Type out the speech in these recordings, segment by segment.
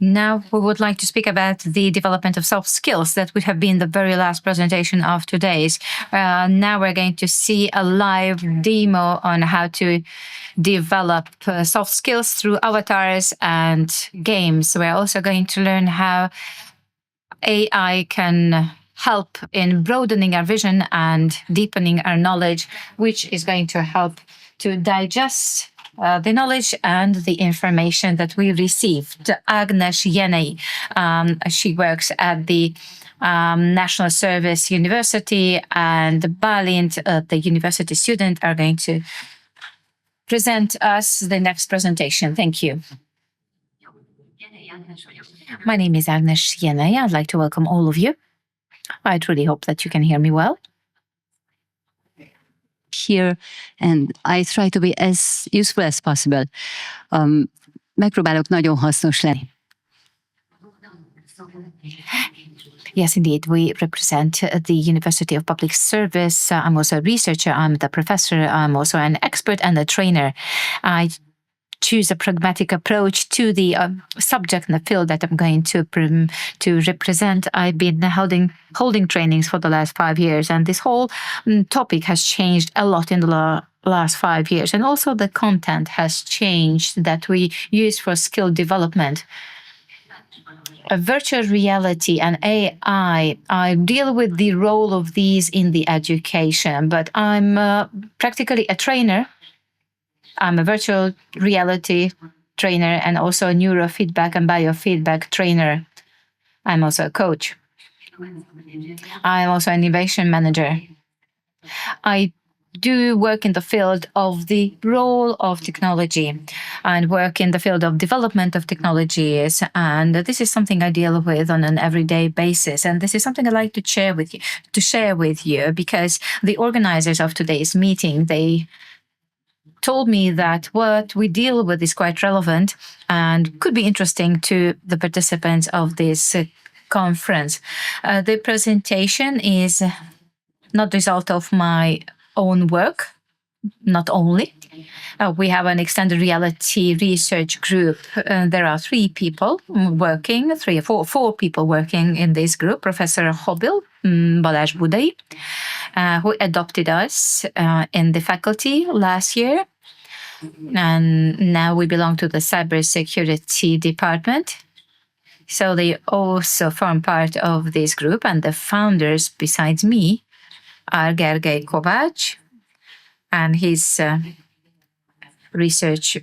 Now we would like to speak about the development of soft skills. That would have been the very last presentation of today's. Now we're going to see a live demo on how to develop soft skills through avatars and games. We're also going to learn how AI can help in broadening our vision and deepening our knowledge, which is going to help to digest the knowledge and the information that we received. Ágnes Jenei, she works at the National Service University, and Balint, the university student, are going to present us the next presentation. Thank you. My name is Ágnes Jenei. I'd like to welcome all of you. I truly hope that you can hear me well. Here, and I try to be as useful as possible. Megpróbálok nagyon hasznos lenni. Yes, indeed. We represent the University of Public Service. I'm also a researcher. I'm the professor. I'm also an expert and a trainer. I choose a pragmatic approach to the subject and the field that I'm going to represent. I've been holding trainings for the last 5 years, and this whole topic has changed a lot in the last 5 years, and also the content has changed that we use for skill development. Virtual reality and AI, I deal with the role of these in the education, but I'm practically a trainer. I'm a virtual reality trainer and also a neurofeedback and biofeedback trainer. I'm also a coach. I'm also an innovation manager. I do work in the field of the role of technology and work in the field of development of technologies. And this is something I deal with on an everyday basis. And this is something I'd like to share with you because the organizers of today's meeting, they told me that what we deal with is quite relevant and could be interesting to the participants of this conference. The presentation is not the result of my own work, not only. We have an extended reality research group. There are 4 people working in this group. Professor Hobil, Balázs Budai, who adopted us in the faculty last year. And now we belong to the cybersecurity department. So they also form part of this group, and the founders besides me are Gergely Kovács and his research.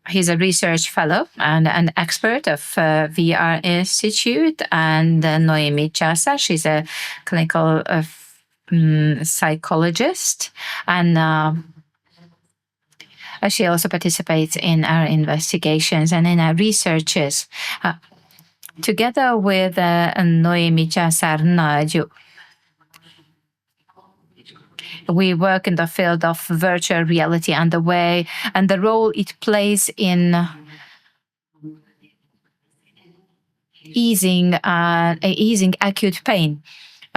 He's a research fellow and an expert of VR Institute, and Noémi Császár, she's a clinical psychologist, and she also participates in our investigations and in our researches. Together with Noémi Császár Nagy, we work in the field of virtual reality and the way and the role it plays in easing acute pain.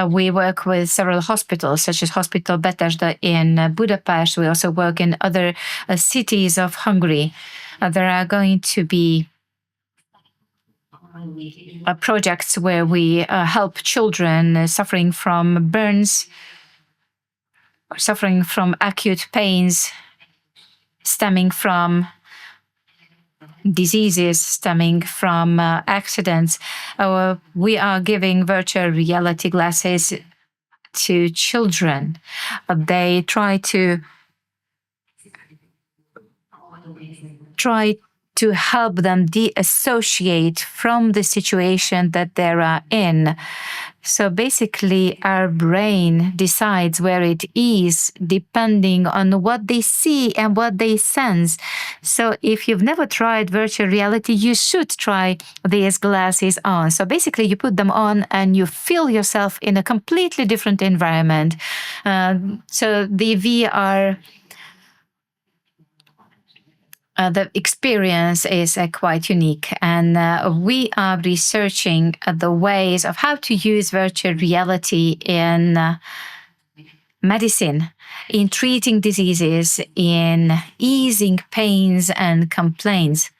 We work with several hospitals, such as Hospital Betesda in Budapest. We also work in other cities of Hungary. There are going to be projects where we help children suffering from burns, suffering from acute pains stemming from diseases, stemming from accidents. We are giving virtual reality glasses to children. They try to help them de-associate from the situation that they are in. So basically, our brain decides where it is depending on what they see and what they sense. So if you've never tried virtual reality, you should try these glasses on. So basically, you put them on and you feel yourself in a completely different environment. So the VR the experience is quite unique, and we are researching the ways of how to use virtual reality in medicine, in treating diseases, in easing pains and complaints.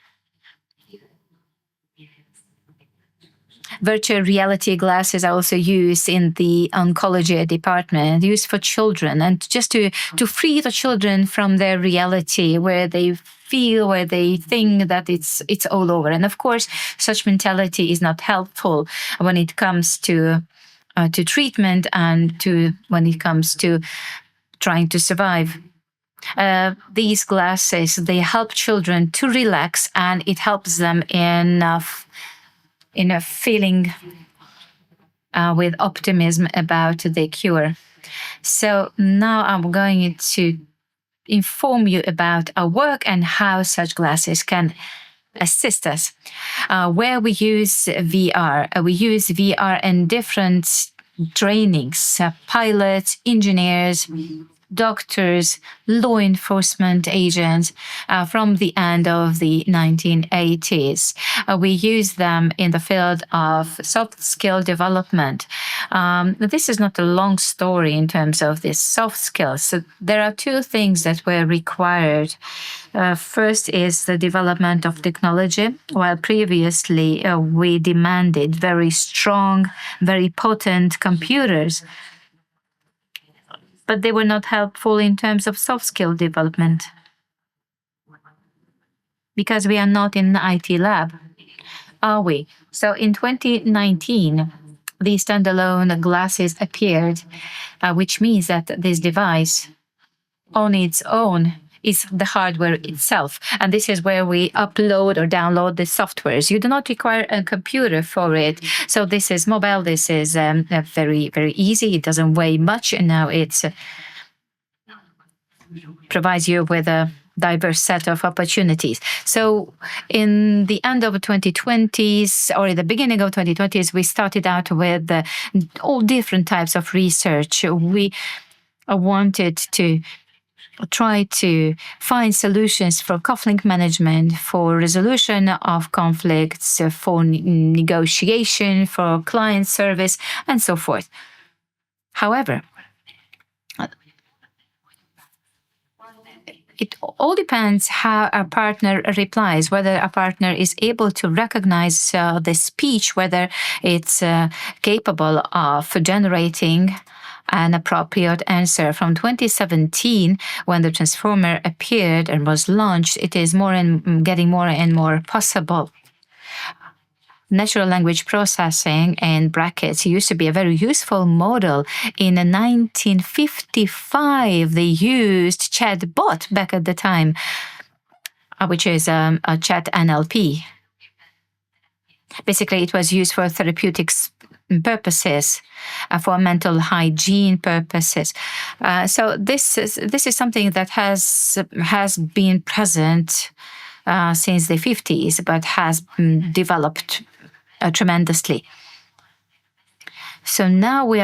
Virtual reality glasses are also used in the oncology department, used for children, and just to free the children from their reality where they feel, where they think that it's all over. And of course, such mentality is not helpful when it comes to treatment and when it comes to trying to survive. These glasses, they help children to relax, and it helps them in a feeling with optimism about the cure. So now I'm going to inform you about our work and how such glasses can assist us. Where we use VR, we use VR in different trainings, pilots, engineers, doctors, law enforcement agents from the end of the 1980s. We use them in the field of soft skill development. This is not a long story in terms of these soft skills. So there are two things that were required. First is the development of technology, while previously we demanded very strong, very potent computers, but they were not helpful in terms of soft skill development because we are not in the IT lab, are we? So in 2019, the standalone glasses appeared, which means that this device on its own is the hardware itself. And this is where we upload or download the softwares. You do not require a computer for it. So this is mobile. This is very, very easy. It doesn't weigh much. And now it's provides you with a diverse set of opportunities. So in the end of the 2020s or in the beginning of 2020s, we started out with all different types of research. We wanted to try to find solutions for conflict management, for resolution of conflicts, for negotiation, for client service, and so forth. However, it all depends how a partner replies, whether a partner is able to recognize the speech, whether it's capable of generating an appropriate answer. From 2017, when the transformer appeared and was launched, it is getting more and more possible. Natural language processing in brackets used to be a very useful model. In 1955, they used chatbot back at the time, which is a chat NLP. Basically, it was used for therapeutics purposes, for mental hygiene purposes. So this is something that has been present since the 50s, but has developed tremendously. So now we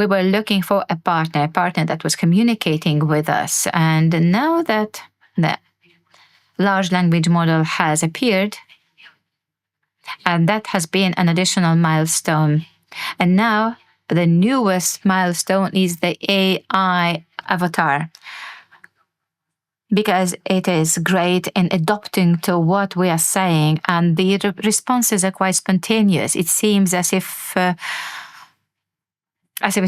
were looking for a partner that was communicating with us. And now that the large language model has appeared, and that has been an additional milestone. And now the newest milestone is the AI avatar, because it is great in adapting to what we are saying, and the responses are quite spontaneous. It seems as if it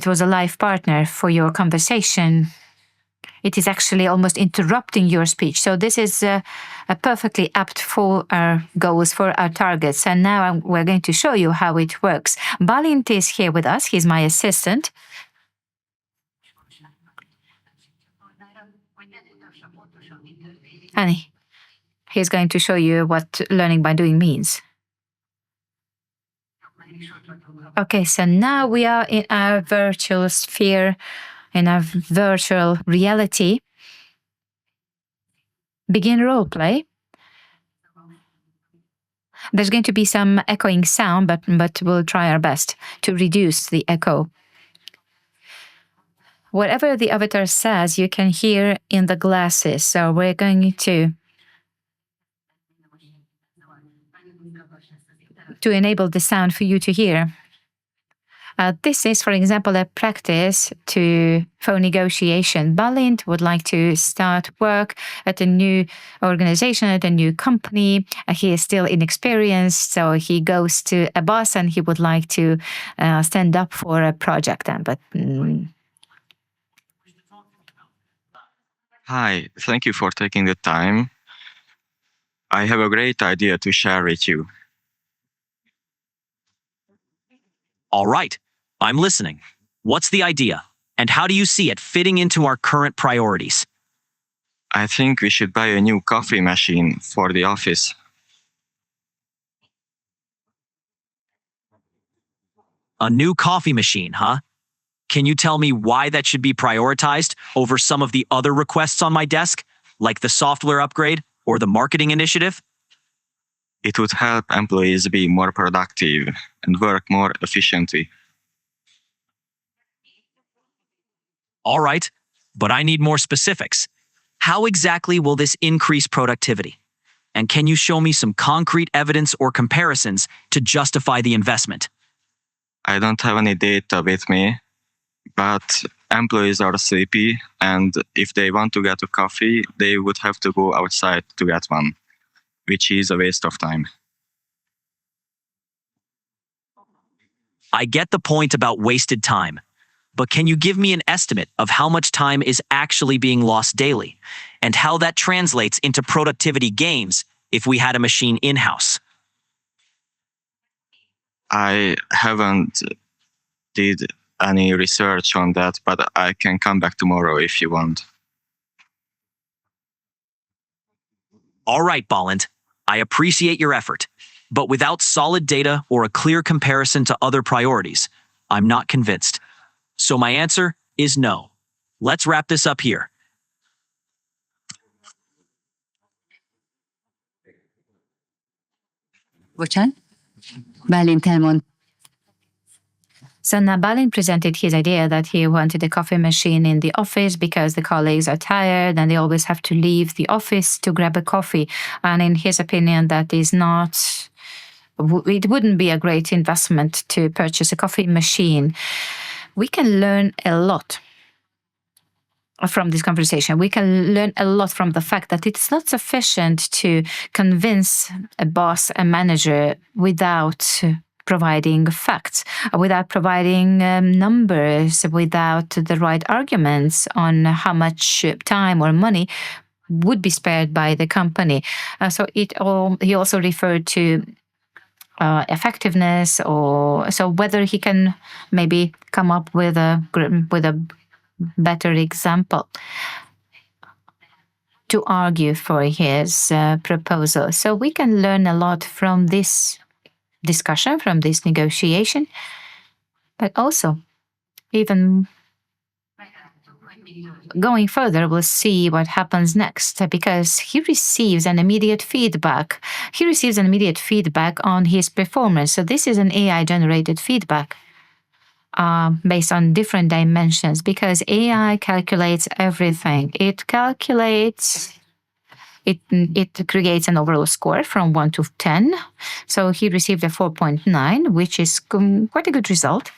was a live partner for your conversation. It is actually almost interrupting your speech. So this is perfectly apt for our goals, for our targets. And now we're going to show you how it works. Balint is here with us. He's my assistant. And he's going to show you what learning by doing means. Okay, so now we are in our virtual sphere, in our virtual reality. Begin role play. There's going to be some echoing sound, but we'll try our best to reduce the echo. Whatever the avatar says, you can hear in the glasses. So we're going to enable the sound for you to hear. This is, for example, a practice for negotiation. Balint would like to start work at a new organization, at a new company. He is still inexperienced, so he goes to a boss and he would like to stand up for a project. Hi, thank you for taking the time. I have a great idea to share with you. All right, I'm listening. What's the idea? And how do you see it fitting into our current priorities? I think we should buy a new coffee machine for the office. A new coffee machine, huh? Can you tell me why that should be prioritized over some of the other requests on my desk, like the software upgrade or the marketing initiative? It would help employees be more productive and work more efficiently. All right, but I need more specifics. How exactly will this increase productivity? And can you show me some concrete evidence or comparisons to justify the investment? I don't have any data with me, but employees are sleepy, and if they want to get a coffee, they would have to go outside to get one, which is a waste of time. I get the point about wasted time, but can you give me an estimate of how much time is actually being lost daily and how that translates into productivity gains if we had a machine in-house? I haven't did any research on that, but I can come back tomorrow if you want. All right, Balint, I appreciate your effort, but without solid data or a clear comparison to other priorities, I'm not convinced. So my answer is no. Let's wrap this up here. Bocsánat? Bálint elmond. So Balint presented his idea that he wanted a coffee machine in the office because the colleagues are tired and they always have to leave the office to grab a coffee. And in his opinion, that is not, it wouldn't be a great investment to purchase a coffee machine. We can learn a lot from this conversation. We can learn a lot from the fact that it's not sufficient to convince a boss, a manager, without providing facts, without providing numbers, without the right arguments on how much time or money would be spared by the company. He also referred to effectiveness, or so whether he can maybe come up with a better example to argue for his proposal. So we can learn a lot from this discussion, from this negotiation, but also even going further, we'll see what happens next, because he receives an immediate feedback. He receives an immediate feedback on his performance. So this is an AI generated feedback based on different dimensions, because AI calculates everything. It calculates, it creates an overall score from 1 to 10. So he received a 4.9, which is quite a good result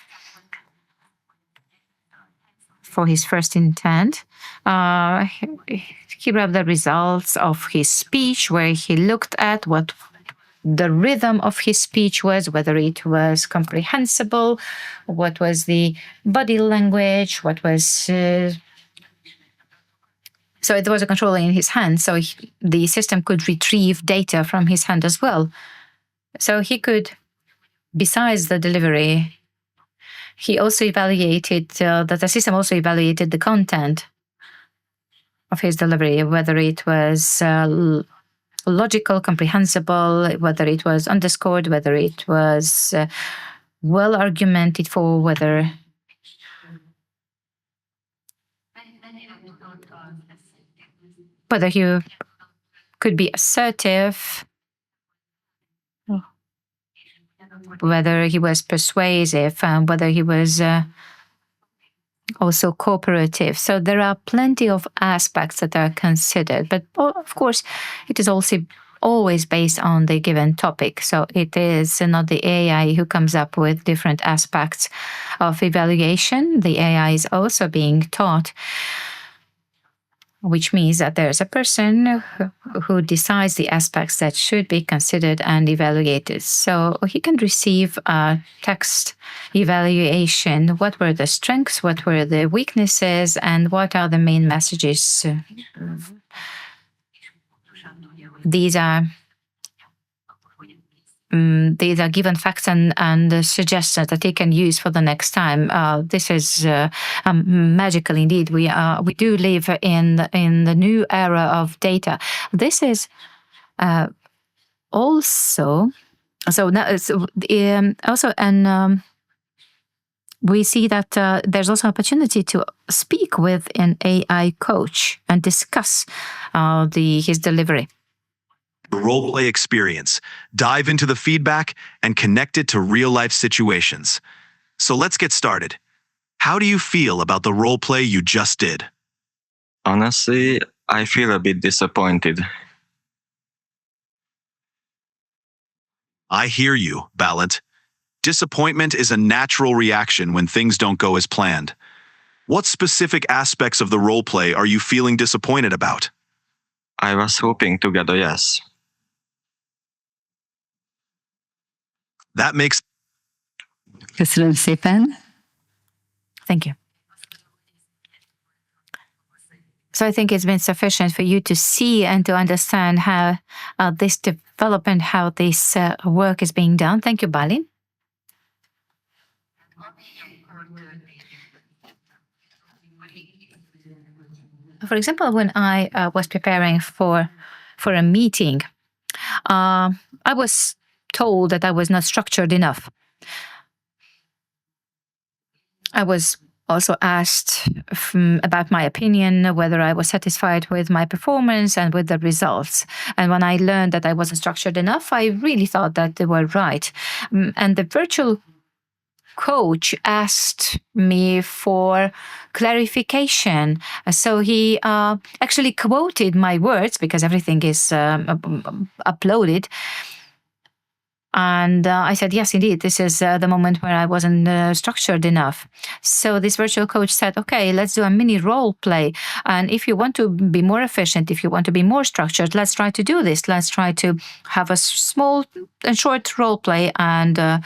for his first intent. He grabbed the results of his speech, where he looked at what the rhythm of his speech was, whether it was comprehensible, what was the body language, what was... So it was a controller in his hand, so the system could retrieve data from his hand as well. So he could, besides the delivery, he also evaluated, that the system also evaluated the content of his delivery, whether it was logical, comprehensible, whether it was underscored, whether it was well argumented for, whether he could be assertive, whether he was persuasive, whether he was also cooperative. So there are plenty of aspects that are considered, but of course, it is always based on the given topic. So it is not the AI who comes up with different aspects of evaluation. The AI is also being taught, which means that there's a person who decides the aspects that should be considered and evaluated. So he can receive a text evaluation. What were the strengths? What were the weaknesses? And what are the main messages? These are given facts and suggestions that he can use for the next time. This is magical indeed. We do live in the new era of data. This is also so now also and. We see that there's also opportunity to speak with an AI coach and discuss his delivery. Role play experience, dive into the feedback, and connect it to real-life situations. So let's get started. How do you feel about the role play you just did? Honestly, I feel a bit disappointed. I hear you, Balint. Disappointment is a natural reaction when things don't go as planned. What specific aspects of the role play are you feeling disappointed about? I was hoping to get a yes. That makes Köszönöm szépen. Thank you. So I think it's been sufficient for you to see and to understand how this development, how this work is being done. Thank you, Balin. For example, when I was preparing for a meeting, I was told that I was not structured enough. I was also asked about my opinion, whether I was satisfied with my performance and with the results. And when I learned that I wasn't structured enough, I really thought that they were right. And the virtual coach asked me for clarification. So he actually quoted my words because everything is uploaded. And I said, yes, indeed, this is the moment where I wasn't structured enough. So this virtual coach said, okay, let's do a mini role play. And if you want to be more efficient, if you want to be more structured, let's try to do this. Let's try to have a small and short role play and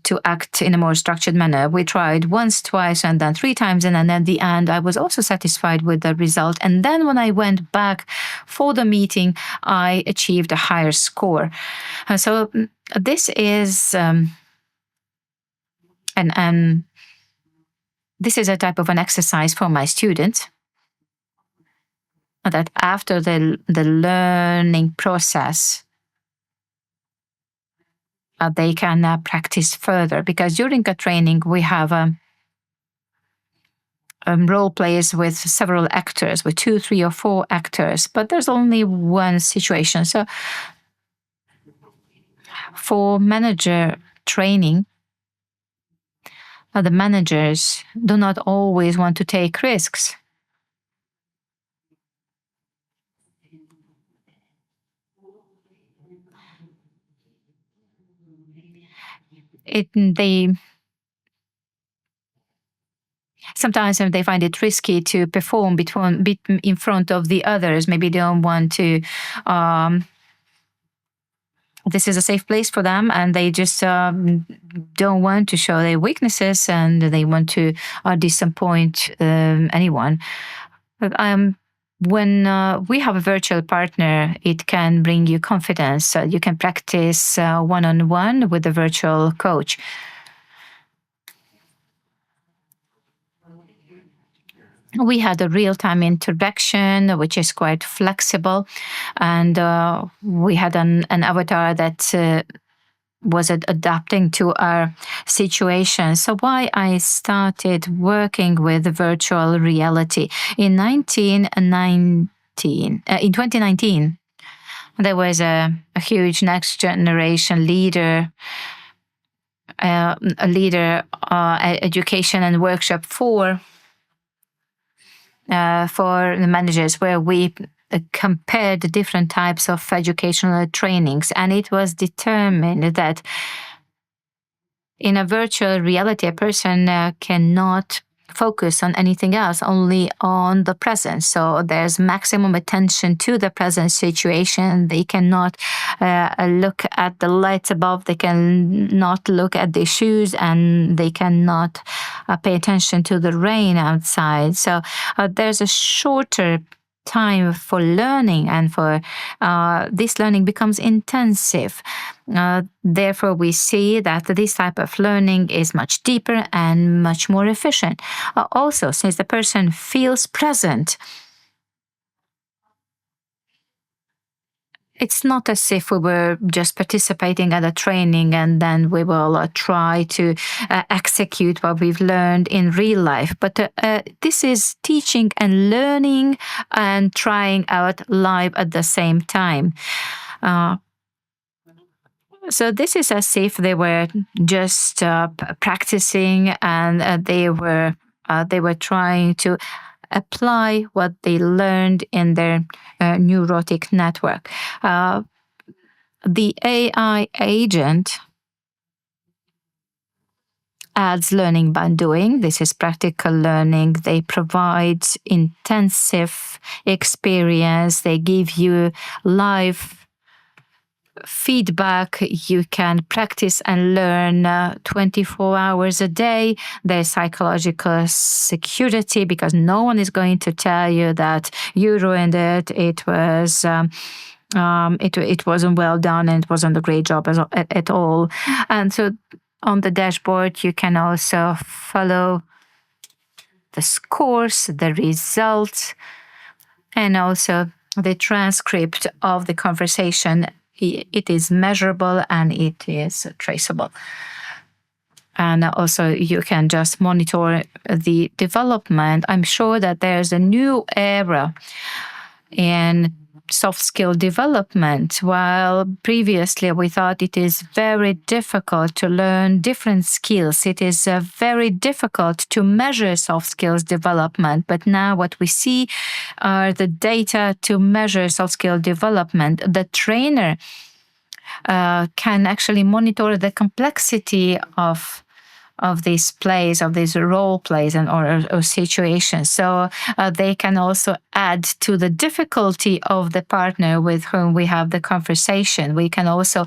to act in a more structured manner. We tried once, twice, and then 3 times. And then at the end, I was also satisfied with the result. And then when I went back for the meeting, I achieved a higher score. And so this is, and this is a type of an exercise for my students, that after the learning process, they can practice further, because during a training we have role plays with several actors, with 2, 3, or 4 actors, but there's only one situation. So for manager training, the managers do not always want to take risks. Sometimes they find it risky to perform in front of the others. Maybe they don't want to. This is a safe place for them, and they just don't want to show their weaknesses, and they want to disappoint anyone. When we have a virtual partner, it can bring you confidence. You can practice one-on-one with the virtual coach. We had a real-time interaction, which is quite flexible, and we had an avatar that was adapting to our situation. So why I started working with virtual reality in 2019, there was a huge next generation leader. Education and workshop for the managers, where we compared different types of educational trainings, and it was determined that in a virtual reality, a person cannot focus on anything else, only on the present. So there's maximum attention to the present situation. They cannot look at the lights above, they cannot look at their shoes, and they cannot pay attention to the rain outside. So there's a shorter time for learning, and for this learning becomes intensive. Therefore, we see that this type of learning is much deeper and much more efficient. Also, since the person feels present, it's not as if we were just participating at a training and then we will try to execute what we've learned in real life. But this is teaching and learning and trying out live at the same time. So this is as if they were just practicing, and they were trying to apply what they learned in their neurotic network. The AI agent adds learning by doing. This is practical learning. They provide intensive experience. They give you live feedback. You can practice and learn 24 hours a day. There's psychological security because no one is going to tell you that you ruined it. It wasn't well done and it wasn't a great job at all. And so on the dashboard, you can also follow the scores, the results, and also the transcript of the conversation. It is measurable and it is traceable. And also you can just monitor the development. I'm sure that there's a new era in soft skill development. While previously we thought it is very difficult to learn different skills, it is very difficult to measure soft skills development. But now what we see are the data to measure soft skill development. The trainer can actually monitor the complexity of these plays, of these role plays or situations. So they can also add to the difficulty of the partner with whom we have the conversation. We can also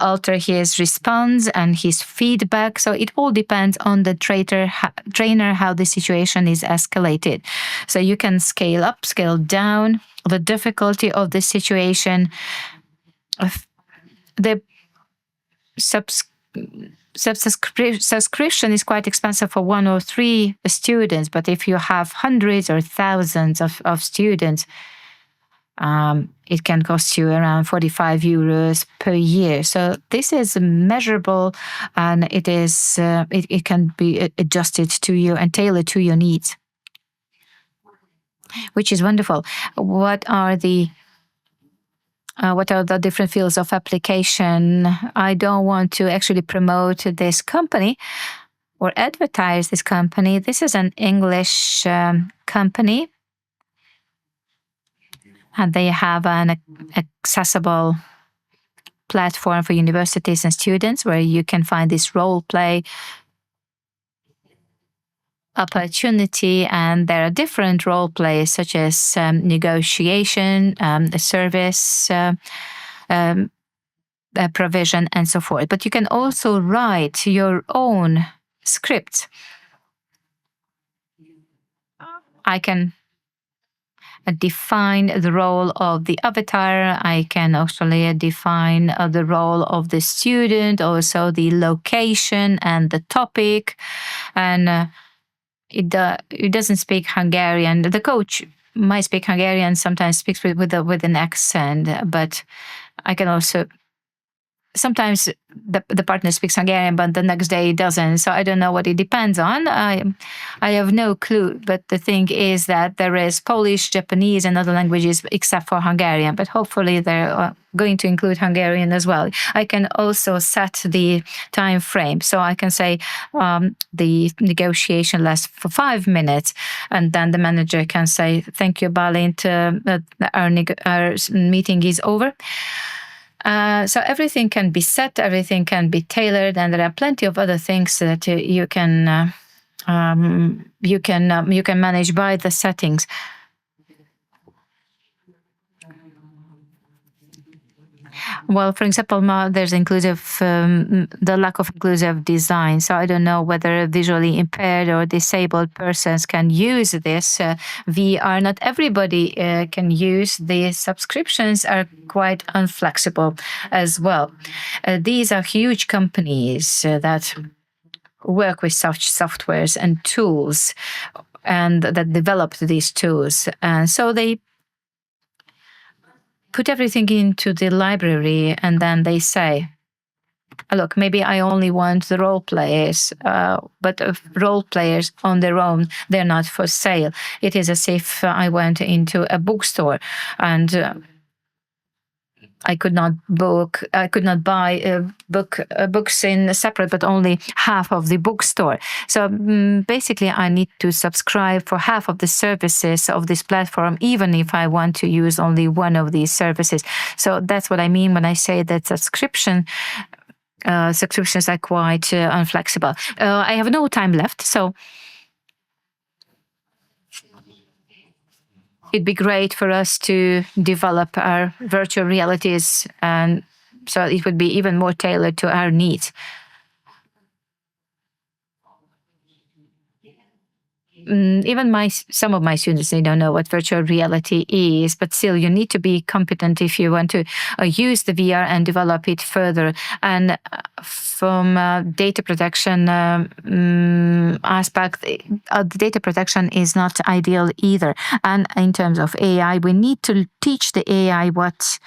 alter his response and his feedback. So it all depends on the trainer, how the situation is escalated. So you can scale up, scale down the difficulty of the situation. The subscription is quite expensive for 1 or 3 students, but if you have hundreds or thousands of students, it can cost you around 45 euros per year. So this is measurable, and it can be adjusted to you and tailored to your needs, which is wonderful. What are the different fields of application? I don't want to actually promote this company or advertise this company. This is an English company, and they have an accessible platform for universities and students where you can find this role play opportunity, and there are different role plays such as negotiation, service provision, and so forth. But you can also write your own scripts. I can define the role of the avatar. I can actually define the role of the student, also the location and the topic, and it doesn't speak Hungarian. The coach might speak Hungarian, sometimes speaks with an accent, but I can also sometimes the partner speaks Hungarian, but the next day doesn't. So I don't know what it depends on. I have no clue. But the thing is that there is Polish, Japanese, and other languages except for Hungarian. But hopefully they're going to include Hungarian as well. I can also set the time frame. So I can say the negotiation lasts for 5 minutes, and then the manager can say, "Thank you, Balint. Our meeting is over." So everything can be set, everything can be tailored, and there are plenty of other things that you can manage by the settings. Well, for example, there's the lack of inclusive design. So I don't know whether visually impaired or disabled persons can use this VR. Not everybody can use. The subscriptions are quite unflexible as well. These are huge companies that work with such softwares and tools and that developed these tools. And so they put everything into the library and then they say, look, maybe I only want the role players, but role players on their own, they're not for sale. It is as if I went into a bookstore and I could not buy books in separate, but only half of the bookstore. So basically, I need to subscribe for half of the services of this platform, even if I want to use only one of these services. So that's what I mean when I say that subscriptions are quite unflexible. I have no time left, so it'd be great for us to develop our virtual realities, and so it would be even more tailored to our needs. Even some of my students, they don't know what virtual reality is, but still you need to be competent if you want to use the VR and develop it further. And from data protection aspect, the data protection is not ideal either. And in terms of AI, we need to teach the AI what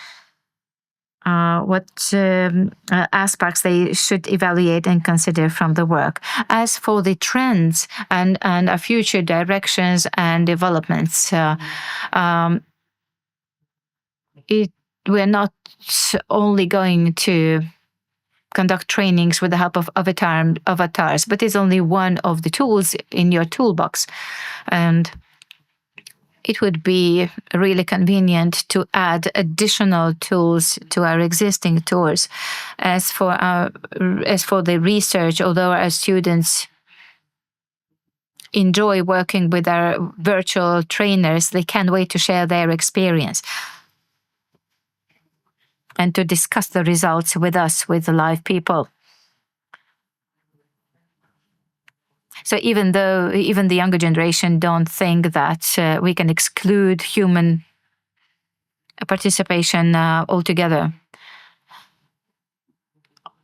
aspects they should evaluate and consider from the work. As for the trends and our future directions and developments, we're not only going to conduct trainings with the help of avatars, but it's only one of the tools in your toolbox. And it would be really convenient to add additional tools to our existing tools. As for the research, although our students enjoy working with our virtual trainers, they can't wait to share their experience and to discuss the results with us, with the live people. So even the younger generation don't think that we can exclude human participation altogether.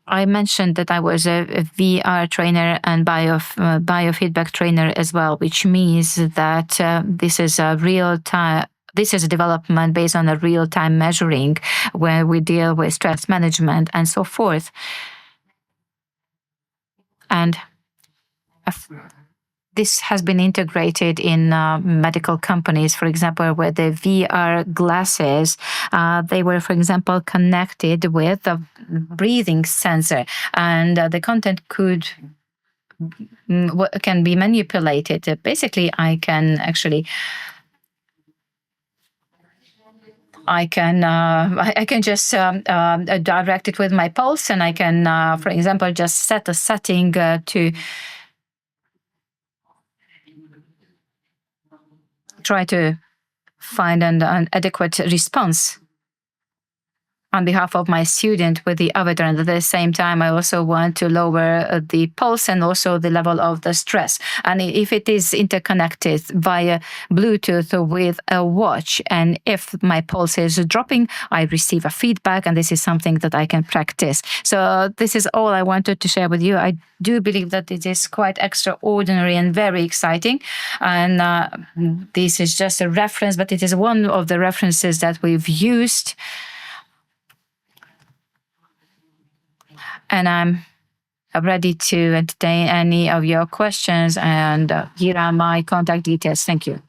I mentioned that I was a VR trainer and biofeedback trainer as well, which means that this is a real-time. This is a development based on a real-time measuring where we deal with stress management and so forth. And this has been integrated in medical companies, for example, where the VR glasses, they were, for example, connected with a breathing sensor, and the content can be manipulated. Basically, I can just direct it with my pulse, and I can, for example, just set a setting to try to find an adequate response on behalf of my student with the avatar. And at the same time, I also want to lower the pulse and also the level of the stress. And if it is interconnected via Bluetooth with a watch, and if my pulse is dropping, I receive a feedback, and this is something that I can practice. So this is all I wanted to share with you. I do believe that it is quite extraordinary and very exciting. And this is just a reference, but it is one of the references that we've used and I'm ready to entertain any of your questions. And here are my contact details. Thank you.